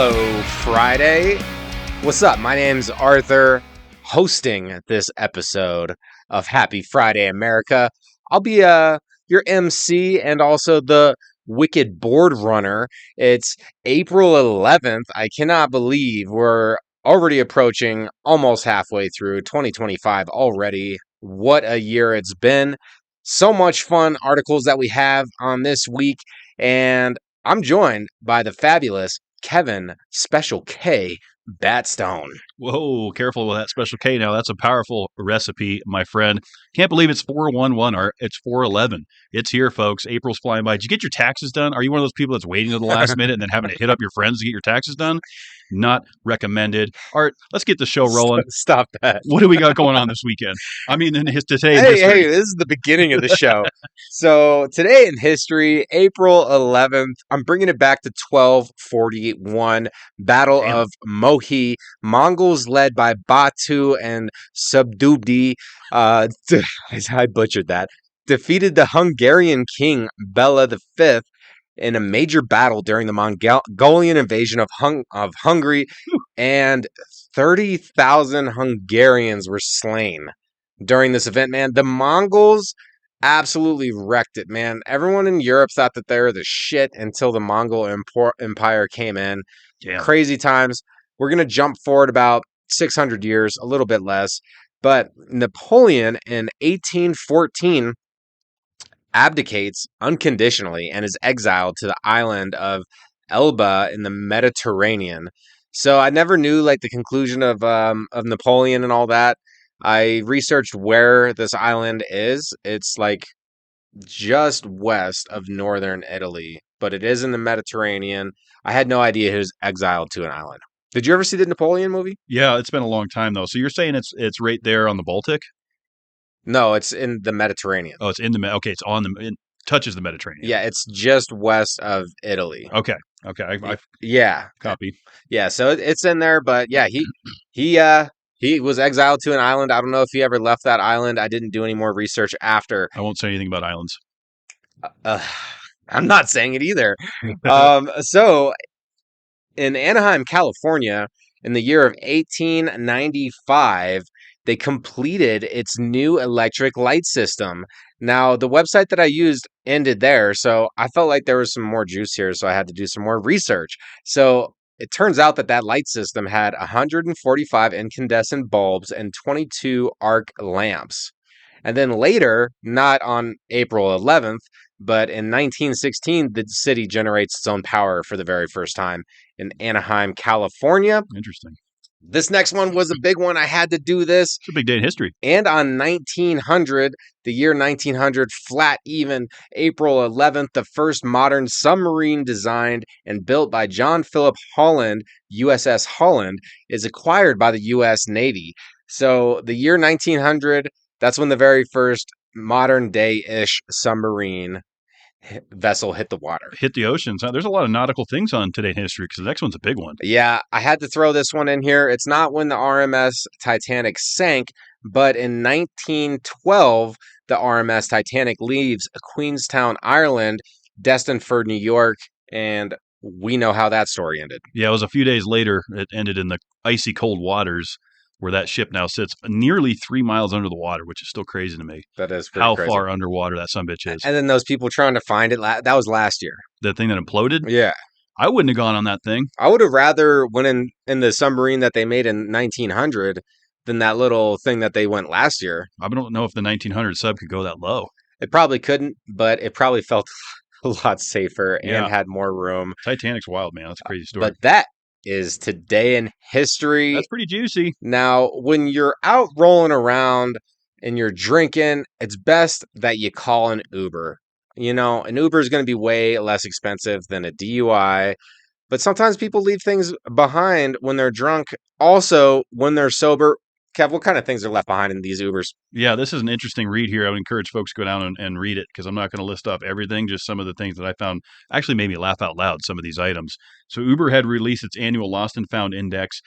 Hello, Friday. What's up? My name's Arthur, hosting this episode of Happy Friday, America. I'll be your MC and also the Wicked Board Runner. It's April 11th. I cannot believe we're already approaching almost halfway through 2025 already. What a year it's been. So much fun articles that we have on this week, and I'm joined by the fabulous Kevin Special K Batstone. Whoa, careful with that Special K now. That's a powerful recipe, my friend. Can't believe it's 4/11, or it's 4/11. It's here, folks. April's flying by. Did you get your taxes done? Are you one of those people that's waiting to the last minute and then having to hit up your friends to get your taxes done? Not recommended. Art, let's get the show rolling. Stop that. What do we got going on this weekend? I mean, today in Hey, history. this is the beginning of the show. So today in history, April 11th, I'm bringing it back to 1241, Battle of Mohi. Mongols led by Batu and Subedei, I butchered that, defeated the Hungarian King Bela V in a major battle during the Mongolian invasion of Hungary, and 30,000 Hungarians were slain during this event, man. The Mongols absolutely wrecked it, man. Everyone in Europe thought that they were the shit until the Mongol Empire came in. Yeah. Crazy times. We're going to jump forward about 600 years, a little bit less. But Napoleon in 1814 abdicates unconditionally and is exiled to the island of Elba in the Mediterranean. So I never knew like the conclusion of Napoleon and all that. I researched where this island is. It's like just west of northern Italy, but it is in the Mediterranean. I had no idea he was exiled to an island. Did you ever see the Napoleon movie? Yeah, it's been a long time, though. So you're saying it's right there on the Baltic? No, it's in the Mediterranean. Oh, it's in the... Okay, it touches the Mediterranean. Yeah, it's just west of Italy. Okay. I yeah. Copy. Yeah, so it's in there, but yeah, he was exiled to an island. I don't know if he ever left that island. I didn't do any more research after. I won't say anything about islands. I'm not saying it either. So in Anaheim, California, in the year of 1895, they completed its new electric light system. Now, the website that I used ended there, so I felt like there was some more juice here, so I had to do some more research. So it turns out that light system had 145 incandescent bulbs and 22 arc lamps. And then later, not on April 11th, but in 1916, the city generates its own power for the very first time in Anaheim, California. Interesting. This next one was a big one. I had to do this. It's a big day in history. And on 1900, the year 1900, flat even, April 11th, the first modern submarine designed and built by John Philip Holland, USS Holland, is acquired by the U.S. Navy. So the year 1900, that's when the very first modern day-ish submarine vessel hit the water. Hit the oceans. There's a lot of nautical things on today in history because the next one's a big one. Yeah, I had to throw this one in here. It's not when the RMS Titanic sank, but in 1912, the RMS Titanic leaves Queenstown, Ireland, destined for New York, and we know how that story ended. Yeah, it was a few days later. It ended in the icy cold waters where that ship now sits nearly 3 miles under the water, which is still crazy to me. That is pretty crazy. How far underwater that sumbitch is. And then those people trying to find it, that was last year. The thing that imploded? Yeah. I wouldn't have gone on that thing. I would have rather went in the submarine that they made in 1900 than that little thing that they went last year. I don't know if the 1900 sub could go that low. It probably couldn't, but it probably felt a lot safer and had more room. Titanic's wild, man. That's a crazy story. But that is today in history. That's pretty juicy. Now, when you're out rolling around and you're drinking, it's best that you call an Uber. You know, an Uber is going to be way less expensive than a DUI, but sometimes people leave things behind when they're drunk. Also, when they're sober, Kev, what kind of things are left behind in these Ubers? Yeah, this is an interesting read here. I would encourage folks to go down and read it because I'm not going to list off everything, just some of the things that I found actually made me laugh out loud, some of these items. So Uber had released its annual lost and found index.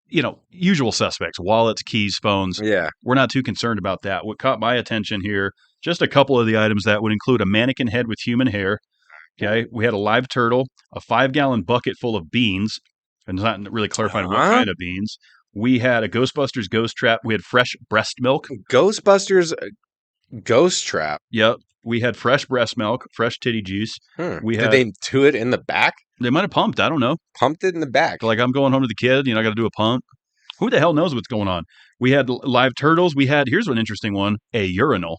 You know, usual suspects, wallets, keys, phones. Yeah. We're not too concerned about that. What caught my attention here, just a couple of the items that would include a mannequin head with human hair. Okay, we had a live turtle, a 5-gallon bucket full of beans, and it's not really clarifying what Huh? kind of beans. We had a Ghostbusters ghost trap. We had fresh breast milk. Ghostbusters ghost trap. Yep. We had fresh breast milk, fresh titty juice. We Did had, they do it in the back? they might have pumped. I don't know. Pumped it in the back. Like, I'm going home to the kid, I got to do a pump. Who the hell knows what's going on? We had live turtles. We had, here's an interesting one, a urinal.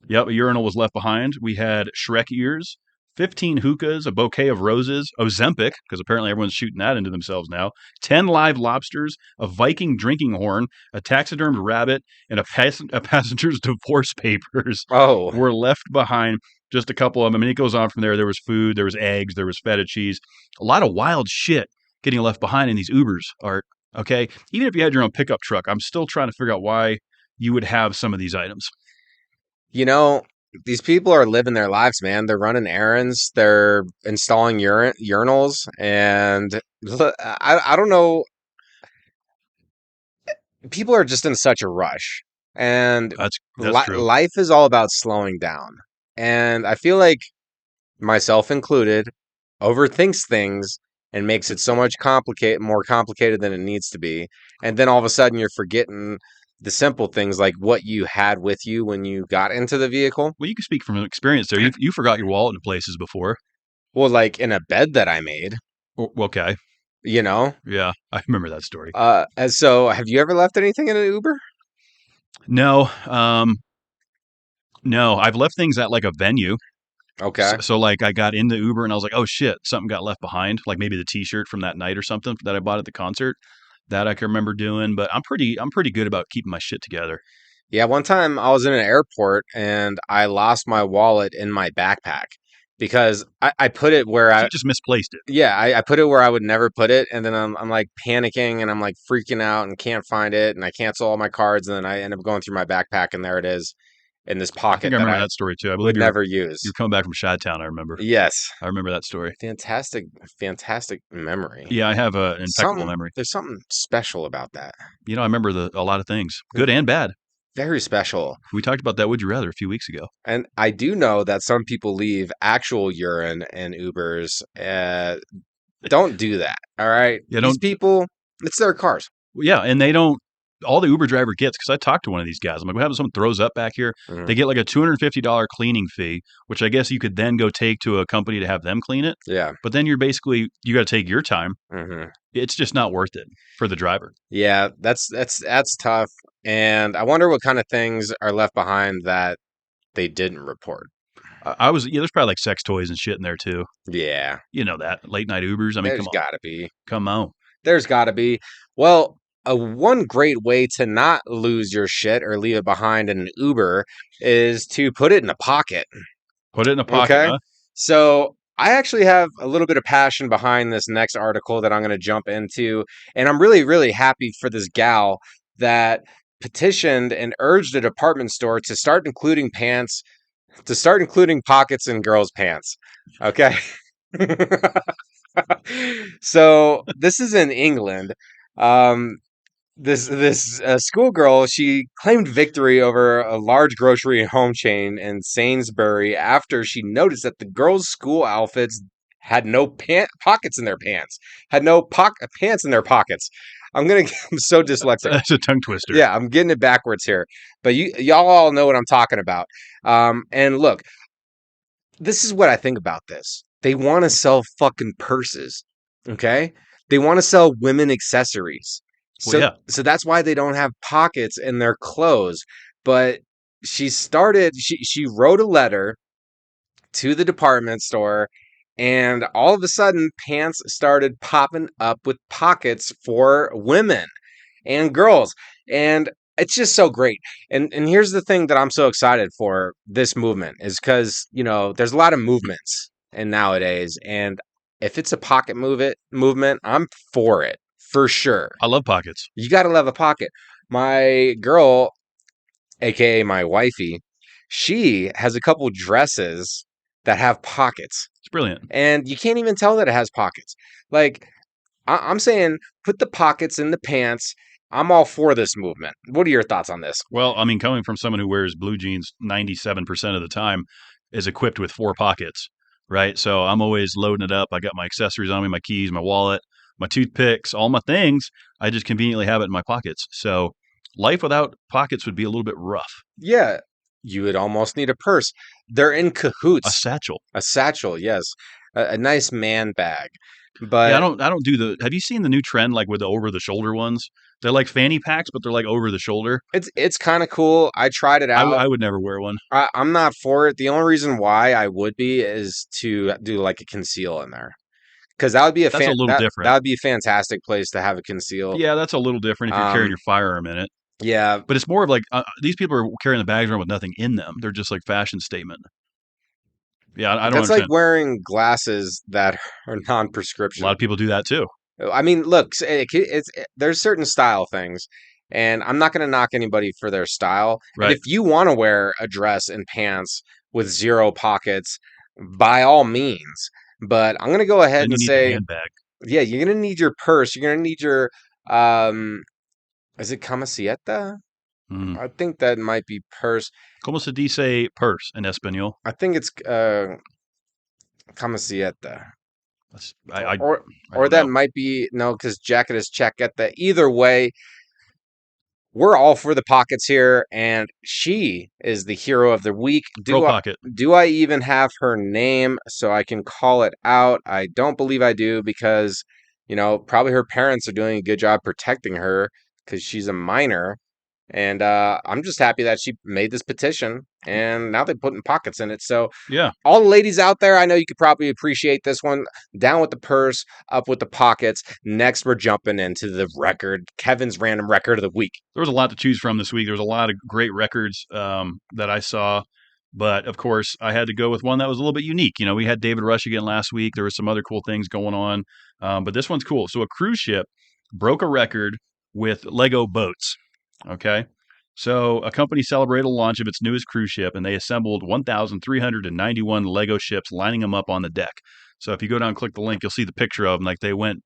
Yep, a urinal was left behind. We had Shrek ears, 15 hookahs, a bouquet of roses, Ozempic, because apparently everyone's shooting that into themselves now, 10 live lobsters, a Viking drinking horn, a taxidermed rabbit, and a passenger's divorce papers Oh, were left behind. Just a couple of them. I mean, it goes on from there. There was food, there was eggs, there was feta cheese. A lot of wild shit getting left behind in these Ubers, Art. Okay? Even if you had your own pickup truck, I'm still trying to figure out why you would have some of these items. you know, these people are living their lives, man. They're running errands, they're installing urinals, and I don't know. People are just in such a rush, and That's true. life is all about slowing down. And I feel like myself included overthinks things and makes it so much more complicated than it needs to be. And then all of a sudden you're forgetting the simple things like what you had with you when you got into the vehicle. Well, you can speak from experience there. You forgot your wallet in places before. Well, like in a bed that I made, Okay. you know. Yeah, I remember that story. And so have you ever left anything in an Uber? No, no, I've left things at like a venue. Okay. So like I got in the Uber and I was like, oh shit, something got left behind. Like maybe the T-shirt from that night or something that I bought at the concert. That I can remember doing. But I'm pretty good about keeping my shit together. Yeah, one time I was in an airport and I lost my wallet in my backpack because I put it where You just misplaced it. yeah, I put it where I would never put it, and then I'm like panicking and I'm like freaking out and can't find it, and I cancel all my cards, and then I end up going through my backpack and there it is in this I think pocket I that remember I that story too. I believe would never use. you're coming back from Chi-Town. I remember. Yes, I remember that story. fantastic, fantastic memory. Yeah, I have an impeccable memory. There's something special about that. I remember a lot of things, good and bad. Very special. We talked about that Would You Rather a few weeks ago. And I do know that some people leave actual urine in Ubers. Don't do that. All right. Yeah, These people, it's their cars. Yeah, and they don't. All the Uber driver gets, because I talked to one of these guys. I'm like, what happens if someone throws up back here? Mhm. They get like a $250 cleaning fee, which I guess you could then go take to a company to have them clean it. Yeah. But then you got to take your time. hmm It's just not worth it for the driver. Yeah. That's tough. And I wonder what kind of things are left behind that they didn't report. There's probably like sex toys and shit in there too. Yeah. You know that late night Ubers. I mean, There's got to be. come on. There's got to be. Well, one great way to not lose your shit or leave it behind in an Uber is to put it in a pocket. Put it in a pocket. Okay. Huh? So I actually have a little bit of passion behind this next article that I'm going to jump into. And I'm really, really happy for this gal that petitioned and urged a department store to start including pockets in girls' pants. Okay. So this is in England. This schoolgirl, she claimed victory over a large grocery and home chain in Sainsbury after she noticed that the girls' school outfits had no pockets in their pants, had no pants in their pockets. I'm so dyslexic. That's a tongue twister. Yeah, I'm getting it backwards here, but y'all all know what I'm talking about. And look, this is what I think about this. They want to sell fucking purses, okay? They want to sell women accessories. So, Well, yeah. so that's why they don't have pockets in their clothes. But she wrote a letter to the department store, and all of a sudden pants started popping up with pockets for women and girls. And it's just so great. And here's the thing that I'm so excited for this movement is because, there's a lot of movements and nowadays. And if it's a pocket movement, I'm for it. For sure. I love pockets. You got to love a pocket. My girl, aka my wifey, she has a couple dresses that have pockets. It's brilliant. And you can't even tell that it has pockets. Like, I'm saying put the pockets in the pants. I'm all for this movement. What are your thoughts on this? Well, I mean, coming from someone who wears blue jeans 97% of the time, is equipped with 4 pockets, right? So I'm always loading it up. I got my accessories on me, my keys, my wallet, my toothpicks, all my things. I just conveniently have it in my pockets. So life without pockets would be a little bit rough. Yeah, you would almost need a purse. They're in A cahoots. satchel. A satchel, yes, a nice man bag. Yeah, But I don't do the. Have you seen the new trend like with the over the shoulder ones? They're like fanny packs, but they're like over the shoulder. it's kind of cool. I tried it out. I would never wear one. I'm not for it. The only reason why I would be is to do like a conceal in there, because that would be That's a little that different. would be a fantastic place to have a conceal. Yeah, that's a little different if you're carrying Um, your firearm in it. yeah, But it's more of like these people are carrying the bags around with nothing in them. They're just like fashion statement. Yeah, I don't that's like understand. wearing glasses that are A non-prescription. lot of people do that too. I mean, look, there's certain style things, and I'm not going to knock anybody for their style. And Right. if you want to wear a dress and pants with zero pockets, by all means. But I'm going to go ahead Then you and need the say, handbag. yeah, you're going to need your purse. You're going to need your, um, is it camiseta? Mm. I think that might be purse. Como se dice purse in Espanol? I think it's camiseta. I Or don't that know. might be no, because jacket is chaqueta. Either way, we're all for the pockets here, and she is the hero of the week. Pro pocket. Do I even have her name so I can call it out? I don't believe I do because, probably her parents are doing a good job protecting her because she's a minor. And I'm just happy that she made this petition, and now they're putting pockets in it. So Yeah. all the ladies out there, I know you could probably appreciate this one. Down with the purse, up with the pockets. Next, we're jumping into the record, Kevin's random record of the week. There was a lot to choose from this week. There was a lot of great records that I saw. But of course, I had to go with one that was a little bit unique. We had David Rush again last week. There were some other cool things going on. But this one's cool. So a cruise ship broke a record with Lego boats. Okay. So a company celebrated the launch of its newest cruise ship, and they assembled 1,391 Lego ships, lining them up on the deck. So if you go down and click the link, you'll see the picture of them. Like they went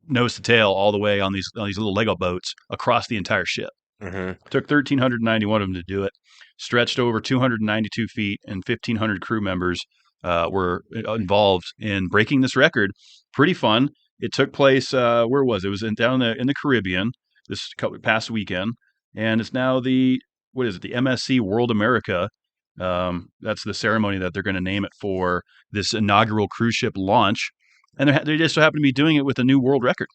nose to tail all the way on these little Lego boats across the entire ship. Mm-hmm. Took 1,391 of them to do it. Stretched over 292 feet, and 1,500 crew members were involved in breaking this record. Pretty fun. It took place. Where was it? It was down in the Caribbean this past weekend, and it's now the MSC World America. That's the ceremony that they're going to name it for this inaugural cruise ship launch, and they just so happen to be doing it with a new world record.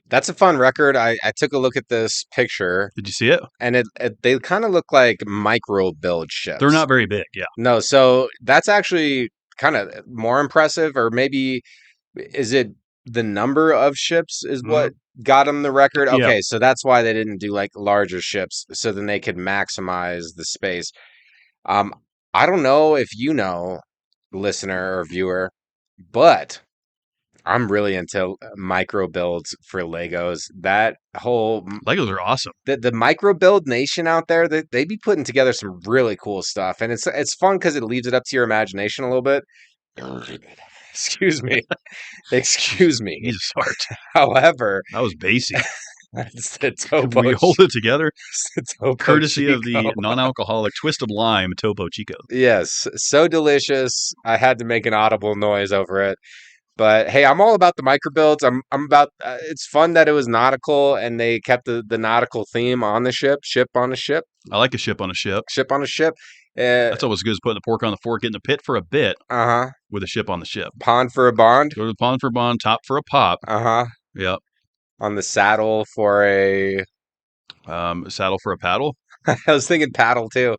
That's a fun record. I took a look at this picture. Did you see it? And they kind of look like micro build ships. They're not very big, yeah. No, so that's actually kind of more impressive. Or maybe is it the number of ships is what got them the record? Yeah. Okay, so that's why they didn't do like larger ships, so then they could maximize the space. I don't know if you know, listener or viewer, but I'm really into micro builds for Legos. That whole Legos are awesome. the micro build nation out there, they be putting together some really cool stuff, and it's fun because it leaves it up to your imagination a little bit. Excuse me. Jesus, Art. However, That was basic. it's the Topo. We hold it together, it's the Topo courtesy Chico. of the non-alcoholic Twisted Lime Topo Chico. Yes, so delicious. I had to make an audible noise over it. But hey, I'm all about the micro builds. I'm about. It's fun that it was nautical and they kept the nautical theme on the ship. Ship on a ship. I like a ship on a ship. Ship on a ship. That's always good as putting the pork on the fork, getting the pit for a bit Uh-huh. with a ship on the ship. Pond for a bond. Go to the pond for a bond, top for a pop. Uh-huh. Yep. On the saddle for a Saddle for a paddle. I was thinking paddle too. I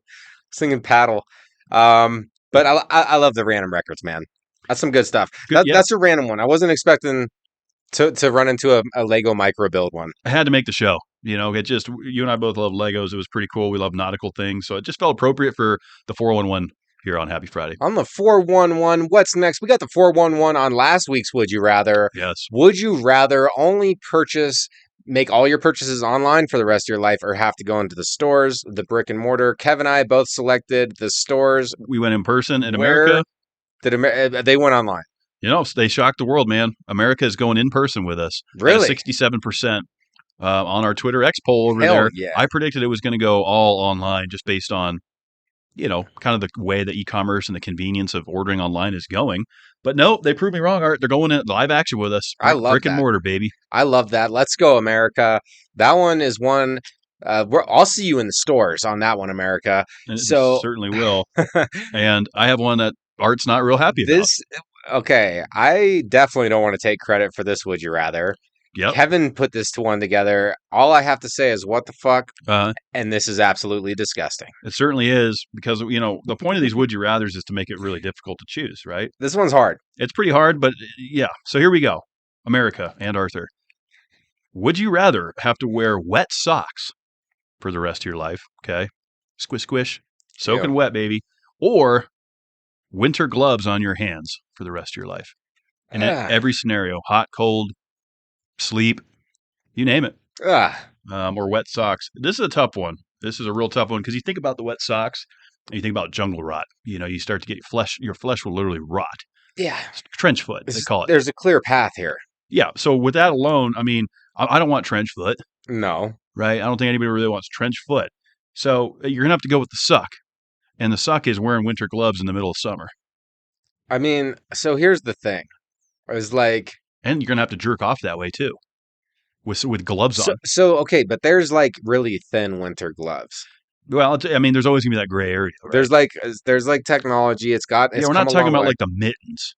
was thinking paddle. But I love the random records, man. That's some good stuff. Good, yeah. That's a random one. I wasn't expecting to run into a Lego micro build one. I had to make the show. It just, you and I both love Legos. It was pretty cool. We love nautical things. So it just felt appropriate for the 411 here on Happy Friday. On the 411, what's next? We got the 411 on last week's Would You Rather. Yes. Would you rather only make all your purchases online for the rest of your life, or have to go into the stores, the brick and mortar? Kevin and I both selected the stores. We went in person in America. They went online. They shocked the world, man. America is going in person with us. Really? 67% on our Twitter X poll over Hell there. yeah. I predicted it was going to go all online just based on, kind of the way that e-commerce and the convenience of ordering online is going. But no, they proved me wrong, Art. They're going in live action with us. I love Brick and that. mortar, baby. I love that. Let's go, America. That one is one. I'll see you in the stores on that one, America. And it So certainly will. And I have one that Art's not real happy about. Okay, I definitely don't want to take credit for this. Would you rather? Yep. Kevin put this one together. All I have to say is, what the fuck? Uh, And this is absolutely disgusting. it certainly is because, the point of these would you rathers is to make it really difficult to choose, right? This one's hard. It's pretty hard, but yeah. So here we go. America and Arthur. Would you rather have to wear wet socks for the rest of your life? Okay. Squish, squish. Soaking wet, baby. Or winter gloves on your hands for the rest of your life. In every scenario, hot, cold, sleep, you name it. Or wet socks. This is a tough one. This is a real tough one because you think about the wet socks and you think about jungle rot. You start to get your flesh will literally rot. Yeah. Trench foot, they call it. There's a clear path here. Yeah. So with that alone, I mean, I don't want trench foot. No. Right? I don't think anybody really wants trench foot. So you're going to have to go with the suck. And the suck is wearing winter gloves in the middle of summer. I mean, so here's the thing. It's like... And you're going to have to jerk off that way too. With gloves on. So, okay, but there's like really thin winter gloves. Well, I mean, there's always going to be that gray area. Right? There's like technology. It's we're not talking about like the mittens.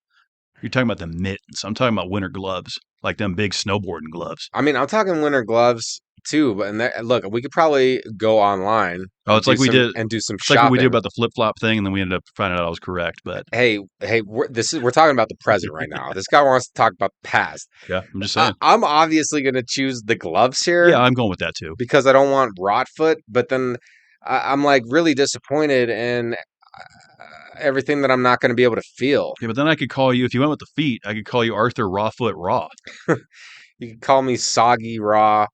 You're talking about the mittens. I'm talking about winter gloves, like them big snowboarding gloves. I mean, I'm talking winter gloves too. But look, we could probably go online. Oh, it's like we did and do some it's shopping. Like what we did about the flip flop thing, and then we ended up finding out I was correct. But hey, we're talking about the present right now. This guy wants to talk about the past. Yeah, I'm just saying. I'm obviously going to choose the gloves here. Yeah, I'm going with that too because I don't want rot foot. But then I'm like really disappointed in everything that I'm not going to be able to feel. Yeah, but then I could call you, if you went with the feet, I could call you Arthur Rawfoot Raw. You could call me Soggy Raw.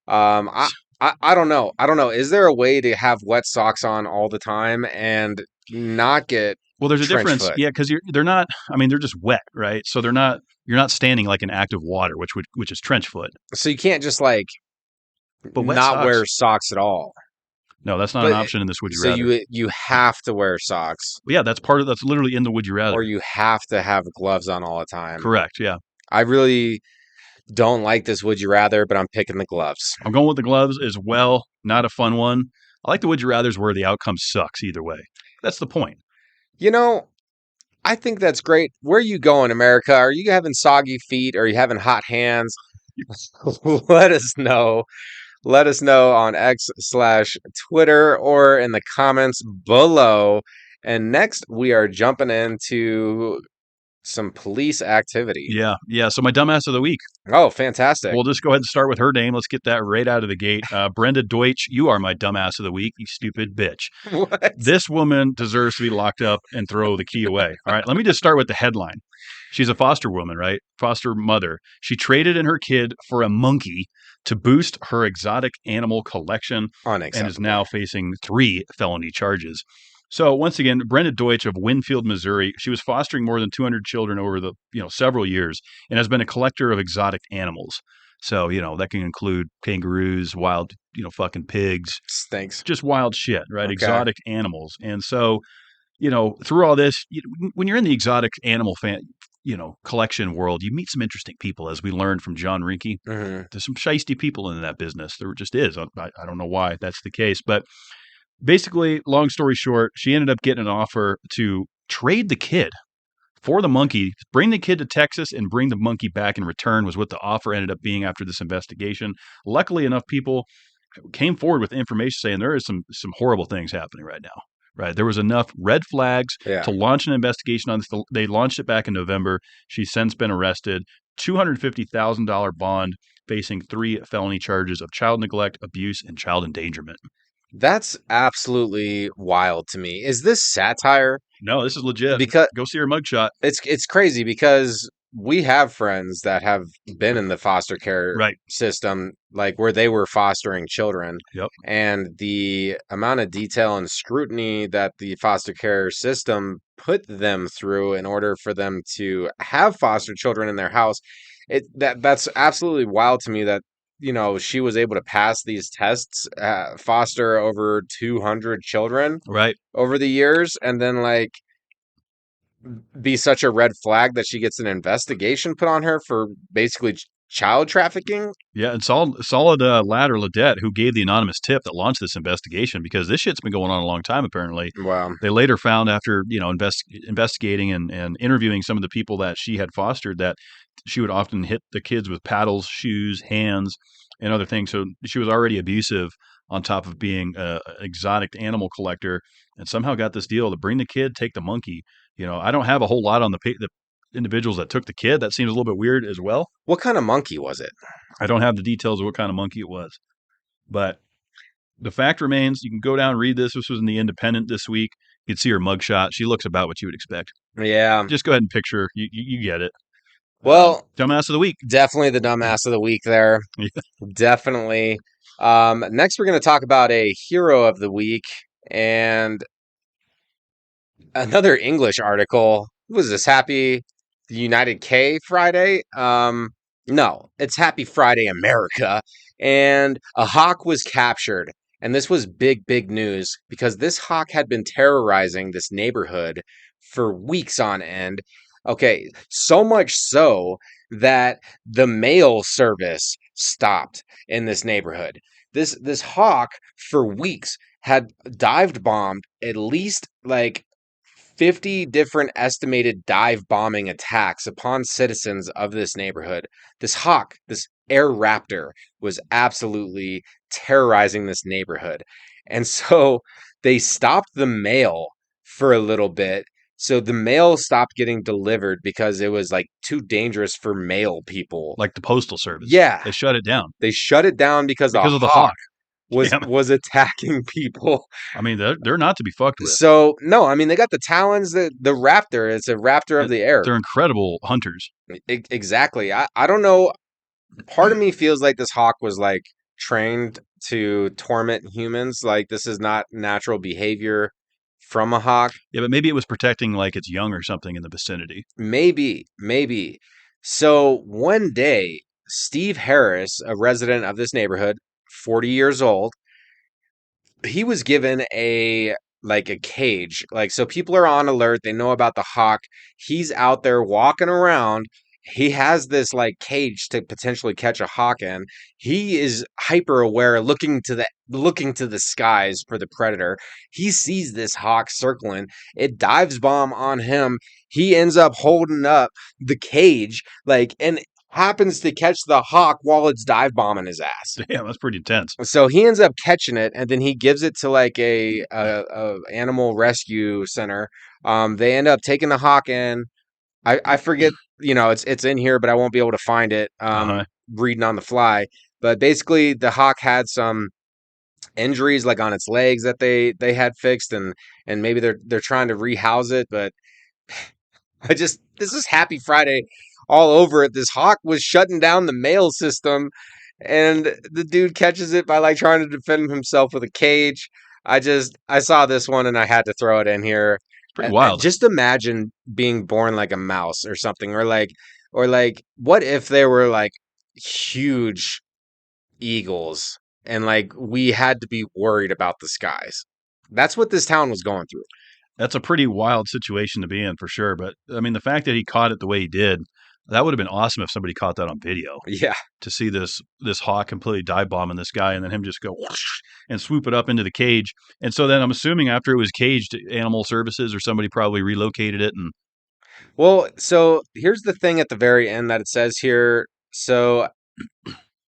I don't know. Is there a way to have wet socks on all the time and not get Well, there's a difference. Foot? Yeah, because they're not. I mean, they're just wet, right? So they're not. You're not standing like in active water, which is trench foot. So you can't just like not wear socks at all. No, that's not an option in this would you rather. So you have to wear socks. Well, yeah, that's literally in the would you rather. Or you have to have gloves on all the time. Correct. Yeah. I really don't like this would you rather, but I'm picking the gloves. I'm going with the gloves as well. Not a fun one. I like the would you rathers where the outcome sucks either way. That's the point. I think that's great. Where are you going, America? Are you having soggy feet? Or are you having hot hands? Let us know. Let us know on X/Twitter or in the comments below. And next, we are jumping into some police activity. Yeah. So my dumbass of the week. Oh, fantastic. We'll just go ahead and start with her name. Let's get that right out of the gate. Brenda Deutsch, you are my dumbass of the week, you stupid bitch. What? This woman deserves to be locked up and throw the key away. All right, let me just start with the headline. She's a foster woman, right? Foster mother. She traded in her kid for a monkey to boost her exotic animal collection and is now facing 3 felony charges. So once again, Brenda Deutsch of Winfield, Missouri, she was fostering more than 200 children over the several years and has been a collector of exotic animals. So, that can include kangaroos, wild, fucking pigs. Stinks. Just wild shit, right? Okay. Exotic animals. And so, through all this, when you're in the exotic animal collection world, you meet some interesting people, as we learned from John Rinke. Mm-hmm. There's some shiesty people in that business. There just is. I don't know why that's the case, but basically, long story short, she ended up getting an offer to trade the kid for the monkey, bring the kid to Texas and bring the monkey back in return was what the offer ended up being after this investigation. Luckily enough, people came forward with information saying there is some horrible things happening right now. Right. There was enough red flags to launch an investigation on this. They launched it back in November. She's since been arrested. $250,000 bond, facing 3 felony charges of child neglect, abuse, and child endangerment. That's absolutely wild to me. Is this satire? No, this is legit. Because go see her mugshot. It's crazy because we have friends that have been in the foster care system, like where they were fostering children. Yep. And the amount of detail and scrutiny that the foster care system put them through in order for them to have foster children in their house, that's absolutely wild to me that she was able to pass these tests, foster over 200 children right over the years, and then be such a red flag that she gets an investigation put on her for basically child trafficking. Yeah, and solid lad or ladette who gave the anonymous tip that launched this investigation, because this shit's been going on a long time. Apparently, Wow. they later found, after investigating and interviewing some of the people that she had fostered, that she would often hit the kids with paddles, shoes, hands, and other things. So she was already abusive, on top of being an exotic animal collector, and somehow got this deal to bring the kid, take the monkey. I don't have a whole lot on the individuals that took the kid. That seems a little bit weird as well. What kind of monkey was it? I don't have the details of what kind of monkey it was, but the fact remains, you can go down and read this. This was in the Independent this week. You can see her mugshot. She looks about what you would expect. Yeah. Just go ahead and picture. You get it. Well, dumbass of the week. Definitely the dumbass of the week there. Definitely. Next, we're going to talk about a hero of the week and another English article. Was this Happy United K Friday? No, it's Happy Friday America. And a hawk was captured. And this was big, big news because this hawk had been terrorizing this neighborhood for weeks on end. Okay, so much so that the mail service stopped in this neighborhood. This hawk for weeks had dive bombed at least like 50 different estimated dive bombing attacks upon citizens of this neighborhood. This hawk, this air raptor, was absolutely terrorizing this neighborhood. And so they stopped the mail for a little bit. So the mail stopped getting delivered because it was like too dangerous for mail people. Like the Postal Service. Yeah. They shut it down. They shut it down because of the hawk. Was attacking people. I mean, they're not to be fucked with. So no, I mean they got the talons. The raptor. It's a raptor of the air. They're incredible hunters. Exactly. I don't know. Part of me feels like this hawk was like trained to torment humans. Like this is not natural behavior from a hawk. Yeah, but maybe it was protecting like its young or something in the vicinity. Maybe. So one day, Steve Harris, a resident of this neighborhood, 40 years old, he was given a cage. Like, so people are on alert, they know about the hawk. He's out there walking around. He has this like cage to potentially catch a hawk in. He is hyper aware, looking to the skies for the predator. He sees this hawk circling. It dives bomb on him. He ends up holding up the cage, and happens to catch the hawk while it's dive bombing his ass. Damn, that's pretty intense. So he ends up catching it, and then he gives it to like a animal rescue center. They end up taking the hawk in. I forget, it's in here, but I won't be able to find it. Reading on the fly, but basically the hawk had some injuries like on its legs that they had fixed, and maybe they're trying to rehouse it, but this is Happy Friday all over it. This hawk was shutting down the mail system, and the dude catches it by like trying to defend himself with a cage. I saw this one and I had to throw it in here. Pretty wild. Just imagine being born like a mouse or something, or what if there were like huge eagles and like we had to be worried about the skies. That's what this town was going through. That's a pretty wild situation to be in for sure. But I mean, the fact that he caught it the way he did, that would have been awesome if somebody caught that on video. Yeah. To see this hawk completely dive bombing this guy and then him just go whoosh and swoop it up into the cage. And so then I'm assuming after it was caged, animal services or somebody probably relocated it. And well, so here's the thing at the very end that it says here. So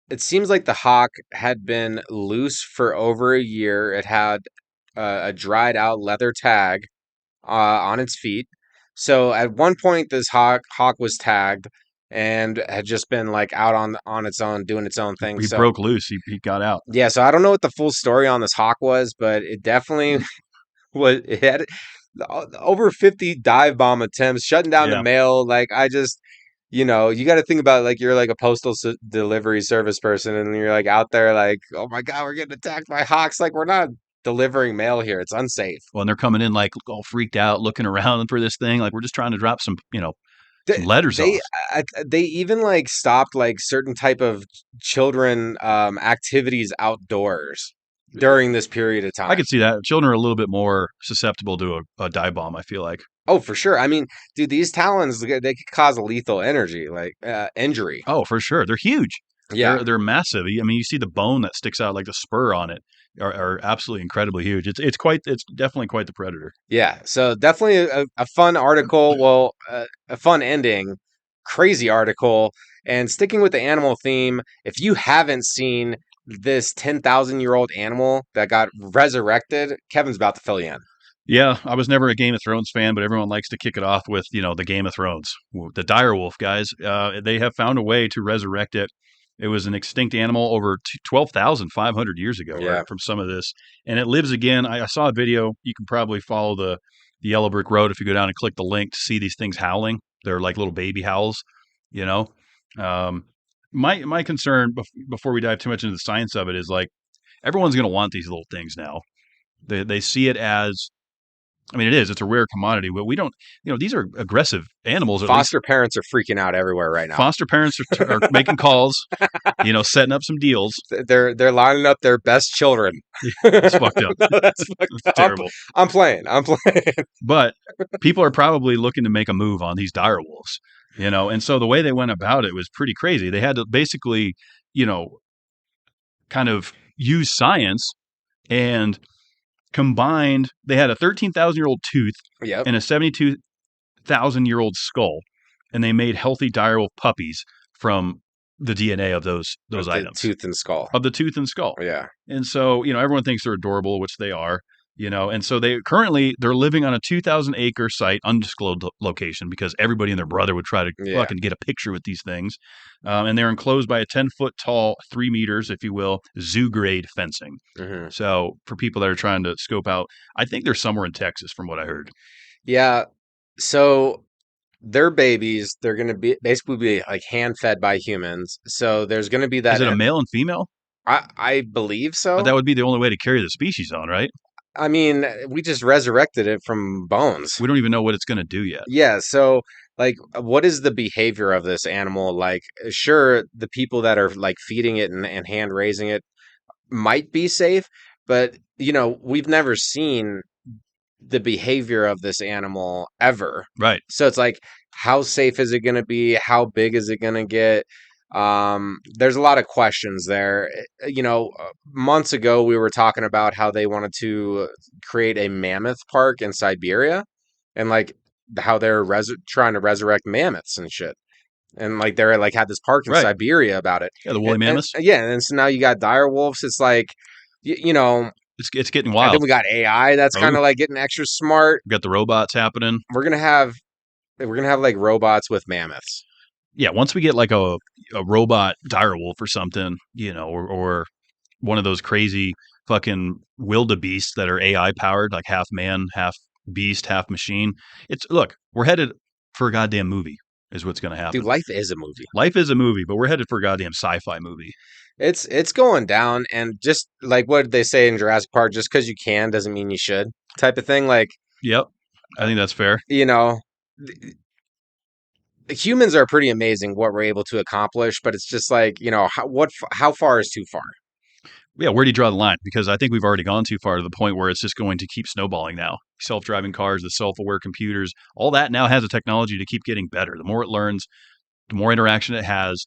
it seems like the hawk had been loose for over a year. It had a dried out leather tag on its feet. So at one point, this hawk was tagged and had just been like out on its own, doing its own thing. He broke loose. He got out. Yeah. So I don't know what the full story on this hawk was, but it definitely was. It had over 50 dive bomb attempts, shutting down the mail. Like you got to think about like you're like a postal delivery service person, and you're like out there like, oh my god, we're getting attacked by hawks. Like we're not delivering mail here. It's unsafe. Well, and they're coming in like all freaked out, looking around for this thing. Like we're just trying to drop some, some letters off. They even like stopped like certain type of children activities outdoors. during this period of I time. could see that. Children are a little bit more susceptible to a dive bomb, I feel like. Oh, for sure. I mean, dude, these talons, they could cause a lethal injury. Oh, for sure. They're huge. Yeah. They're massive. I mean, you see the bone that sticks out like the spur on it are absolutely incredibly huge. It's definitely quite the predator. Yeah. So definitely a fun article. Well, a fun ending, crazy article. And sticking with the animal theme, if you haven't seen this 10,000-year-old animal that got resurrected, Kevin's about to fill you in. Yeah, I was never a Game of Thrones fan, but everyone likes to kick it off with, the Game of Thrones. The Direwolf guys, they have found a way to resurrect it. It was an extinct animal over 12,500 years ago, right, Yeah. from some of this. And it lives again. I saw a video. You can probably follow the Yellow Brick Road if you go down and click the link to see these things howling. They're like little baby howls, you know. Um, my concern before we dive too much into the science of it is like everyone's going to want these little things now. They see it as, I mean, it's a rare commodity, but we don't, these are aggressive animals. At least Foster parents are freaking out everywhere right now. foster parents are making calls, setting up some deals. They're lining up their best children. It's fucked up. No, that's fucked It's up. terrible. I'm playing. But people are probably looking to make a move on these dire wolves, and so the way they went about it was pretty crazy. They had to basically, kind of use science and combined. They had a 13,000-year-old tooth Yep. and a 72,000-year-old skull, and they made healthy direwolf puppies from the DNA of those items, Tooth and skull. of the tooth and skull. Yeah. And so, everyone thinks they're adorable, which they are, and so they're living on a 2,000-acre site, undisclosed location, because everybody and their brother would try to fucking get a picture with these things. And they're enclosed by a 10-foot tall, 3 meters, if you will, zoo-grade fencing. Mm-hmm. So for people that are trying to scope out, I think they're somewhere in Texas from what I heard. Yeah. So they're babies. They're going to be basically like hand fed by humans. So there's going to be that. Is it a male and female? I believe so. But that would be the only way to carry the species on, right? I mean, we just resurrected it from bones. We don't even know what it's going to do yet. Yeah. So, like, what is the behavior of this animal? Like, sure, the people that are like feeding it and hand raising it might be safe, but we've never seen the behavior of this animal ever. Right. So it's like, how safe is it going to be? How big is it going to get? There's a lot of questions there. Months ago we were talking about how they wanted to create a mammoth park in Siberia, and like how they're trying to resurrect mammoths and shit. And like they're like had this park in Siberia about it. Yeah, the woolly mammoths. And so now you got dire wolves. It's like, it's getting wild. And then we got AI that's kind of like getting extra smart. We got the robots happening. We're gonna have like robots with mammoths. Yeah, once we get like a robot direwolf or something, or one of those crazy fucking wildebeests that are AI powered, like half man, half beast, half machine. We're headed for a goddamn movie. Is what's going to happen. Dude, life is a movie. Life is a movie, but we're headed for a goddamn sci-fi movie. It's going down, and just like what did they say in Jurassic Park, just because you can doesn't mean you should, type of thing. Like, yep, I think that's fair. Humans are pretty amazing what we're able to accomplish, but it's just like, how far is too far? Yeah, where do you draw the line? Because I think we've already gone too far to the point where it's just going to keep snowballing now. Self-driving cars, the self-aware computers, all that now has a technology to keep getting better. The more it learns, the more interaction it has,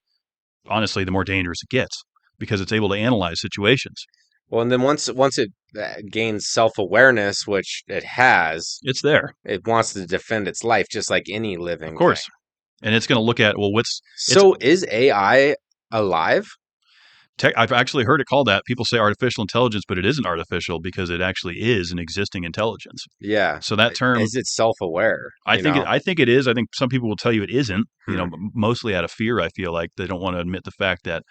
honestly, the more dangerous it gets because it's able to analyze situations. Well, and then once it gains self-awareness, which it has, it's there. It wants to defend its life just like any living thing. Of course. And it's going to look at, is AI alive? I've actually heard it called that. People say artificial intelligence, but it isn't artificial because it actually is an existing intelligence. Yeah. So that term, is it self-aware? I think it is. I think some people will tell you it isn't. Mostly out of fear. I feel like they don't want to admit the fact that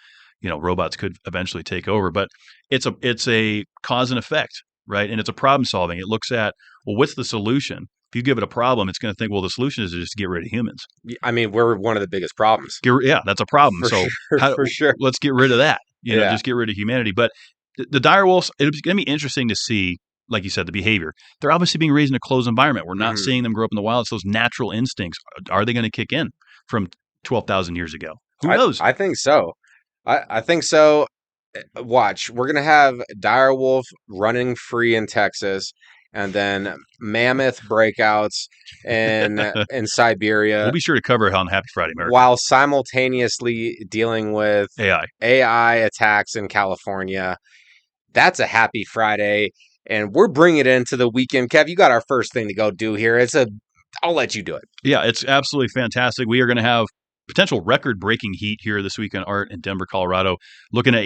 robots could eventually take over. But it's a cause and effect, right? And it's a problem solving. It looks at, well, what's the solution? If you give it a problem, it's going to think, well, the solution is to just get rid of humans. I mean, we're one of the biggest problems. That's a problem. For sure. Let's get rid of that. Just get rid of humanity. But the direwolves, it's going to be interesting to see, like you said, the behavior. They're obviously being raised in a closed environment. We're not seeing them grow up in the wild. It's those natural instincts. Are they going to kick in from 12,000 years ago? Who knows? I think so. I think so. Watch, we're gonna have Direwolf running free in Texas, and then mammoth breakouts in We'll Siberia, be sure to cover it on Happy Friday, America. while simultaneously dealing with AI. AI attacks in California. That's a happy Friday, and we're bringing it into the weekend. Kev, you got our first thing to go do here. I'll let you do it. Yeah, it's absolutely fantastic. We are going to have potential record-breaking heat here this weekend, Art, in Denver, Colorado. Looking at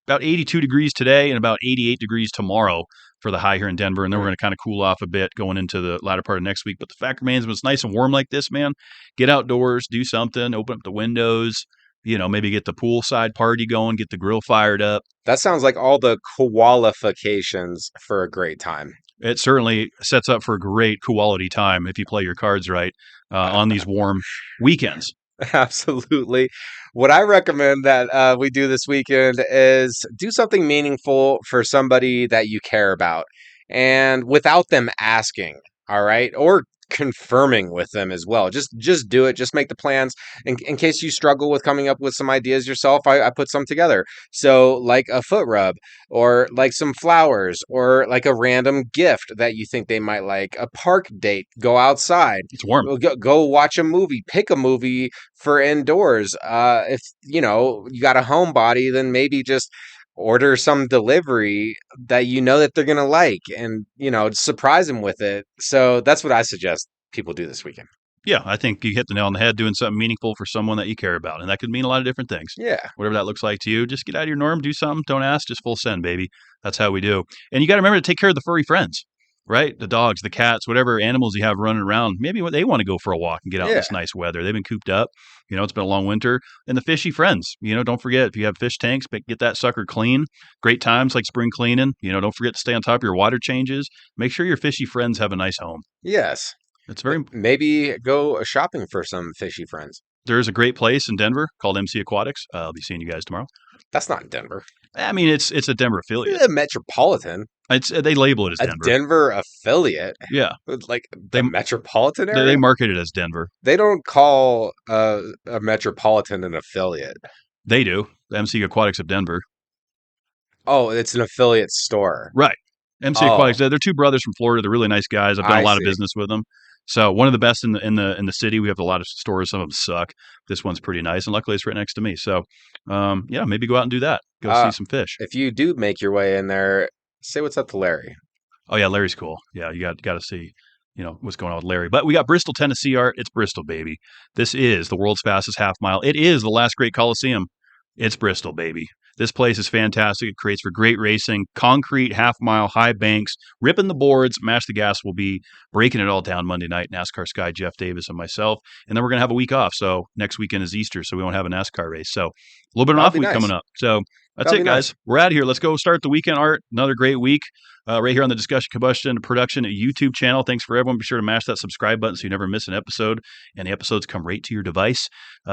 about 82 degrees today and about 88 degrees tomorrow for the high here in Denver. And then we're going to kind of cool off a bit going into the latter part of next week. But the fact remains, when it's nice and warm like this, man, get outdoors, do something, open up the windows, maybe get the poolside party going, get the grill fired up. That sounds like all the qualifications for a great time. It certainly sets up for a great quality time if you play your cards right on these warm weekends. Absolutely. What I recommend that we do this weekend is do something meaningful for somebody that you care about, and without them asking, all right? Or confirming with them as well. Just do it. Just make the plans. In case you struggle with coming up with some ideas yourself, I put some together. So like a foot rub, or like some flowers, or like a random gift that you think they might like, a park date, go outside. It's warm. Go watch a movie, pick a movie for indoors. If you got a homebody, then maybe just order some delivery that that they're gonna like, and surprise them with it. So that's what I suggest people do this weekend. Yeah, I think you hit the nail on the head, doing something meaningful for someone that you care about. And that could mean a lot of different things. Yeah. Whatever that looks like to you, just get out of your norm, do something, don't ask, just full send, baby. That's how we do. And you got to remember to take care of the furry friends, right? The dogs, the cats, whatever animals you have running around. Maybe they want to go for a walk and get out in this nice weather. They've been cooped up. It's been a long winter. And the fishy friends, don't forget, if you have fish tanks, get that sucker clean. Great times like spring cleaning. Don't forget to stay on top of your water changes. Make sure your fishy friends have a nice home. Yes. It's very maybe go shopping for some fishy friends. There's a great place in Denver called MC Aquatics. I'll be seeing you guys tomorrow. That's not Denver. I mean, it's a Denver affiliate. It's a metropolitan. They label it as Denver. A Denver affiliate. Yeah, like the metropolitan area. They market it as Denver. They don't call a metropolitan an affiliate. They do. The MC Aquatics of Denver. Oh, it's an affiliate store, right? MC Aquatics. They're two brothers from Florida. They're really nice guys. I've done a lot of business with them. So one of the best in the city. We have a lot of stores. Some of them suck. This one's pretty nice, and luckily it's right next to me. So, maybe go out and do that. Go see some fish. If you do make your way in there, say what's up to Larry. Oh yeah, Larry's cool. Yeah, you got to see, what's going on with Larry. But we got Bristol, Tennessee, Art. It's Bristol, baby. This is the world's fastest half mile. It is the last great Coliseum. It's Bristol, baby. This place is fantastic. It creates for great racing, concrete, half-mile, high banks, ripping the boards. Mash the Gas will be breaking it all down Monday night. NASCAR Sky, Jeff Davis, and myself. And then we're going to have a week off. So next weekend is Easter, so we won't have a NASCAR race. So a little bit of an off week coming up. So that's it, guys. Nice. We're out of here. Let's go start the weekend, Art. Another great week right here on the Discussion Combustion Production YouTube channel. Thanks for everyone. Be sure to mash that subscribe button so you never miss an episode, and the episodes come right to your device.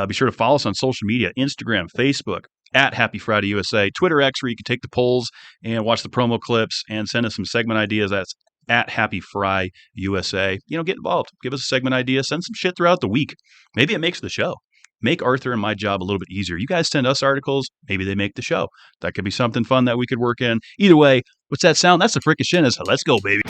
Be sure to follow us on social media, Instagram, Facebook, at Happy Friday USA, Twitter X, where you can take the polls and watch the promo clips and send us some segment ideas. That's at Happy Fry USA. Get involved. Give us a segment idea. Send some shit throughout the week. Maybe it makes the show. Make Arthur and my job a little bit easier. You guys send us articles. Maybe they make the show. That could be something fun that we could work in. Either way, what's that sound? That's the frickin' shin. Let's go, baby.